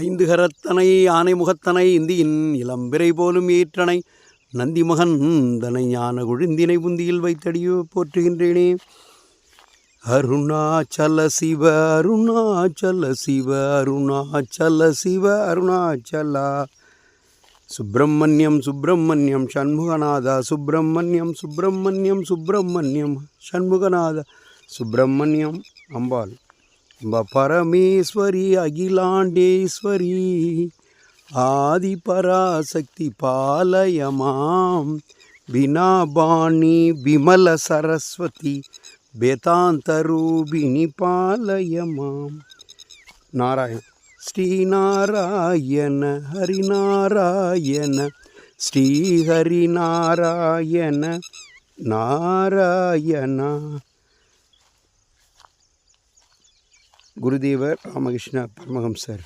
ஐந்து கரத்தனை ஆனை முகத்தனை இந்தியின் இளம்பிறை போலும் ஈற்றனை நந்தி மகந்தனை ஞான குழிந்தினை புந்தியில் வைத்தடியோ போற்றுகின்றேனே. அருணாச்சல சிவ அருணாச்சல சிவ அருணாச்சல சிவ அருணாச்சலா. சுப்பிரமணியம் சுப்பிரமணியம் சண்முகநாதா சுப்பிரமணியம் சுப்பிரமணியம் சுப்பிரமணியம் சண்முகநாதா சுப்பிரமணியம். அம்பாள் பரமேஸ்வரி அகிலாண்டேஸ்வரி ஆதிபராசக்தி பாலயமாம் வினாபாணி விமல சரஸ்வதி வேதாந்தரூபிணி பாலயமாம். நாராயண ஸ்ரீநாராயண ஹரிநாராயண ஸ்ரீஹரிநாராயண நாராயணா. குருதேவர் ராமகிருஷ்ண பரமஹம்சர்.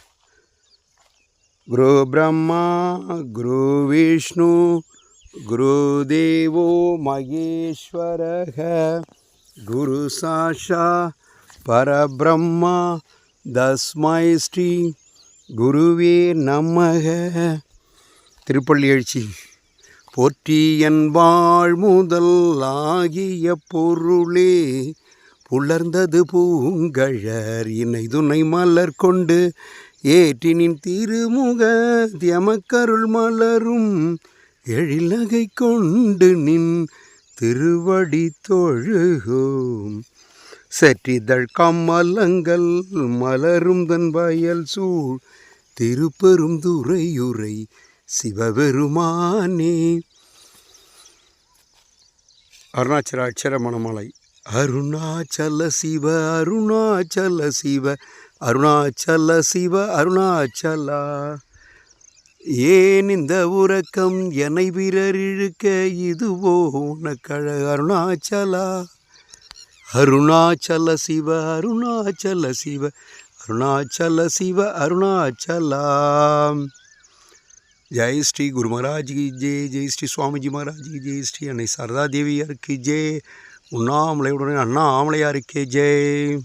குரு பிரம்மா குரு விஷ்ணு குருதேவோ மகேஸ்வரக குரு சாஷா பரபிரம்மா தஸ்மை ஸ்ரீ குருவே நமக. திருப்பள்ளி எழுச்சி. போற்றி என் வாழ்முதல் ஆகிய பொருளே புலர்ந்தது பூங்கழற் இணை துணை மலர் கொண்டு ஏற்றினின் திருமுக எமக்கருள் மலரும் எழிலகை கொண்டு நின் திருவடி தொழுகோம். சற்றிதழ் கமலங்கள் மலரும் தன் வயல் சூழ் திருப்பெரும் துறையுரை சிவபெருமானே. அருணாச்சல அட்சரமணமலை. அருணாச்சல சிவ அருணாச்சல சிவ அருணாச்சல சிவ அருணாச்சலா. ஏன் இந்த உறக்கம் என்னை பிறரிழுக்க இதுவோ உனக்கழ அருணாச்சலா. அருணாச்சல சிவ அருணாச்சல சிவ அருணாச்சல சிவ அருணாச்சலா. ஜெய் ஸ்ரீ குரு மகாராஜ் கி ஜெய். ஜெய் ஸ்ரீ சுவாமிஜி மகாராஜ் கி ஜெய். ஸ்ரீ அன்னை சாரதா தேவியாருக்கு ஜெய். உண்ணாமலையுடனே அண்ணா ஆமலையாருக்கே ஜெய்.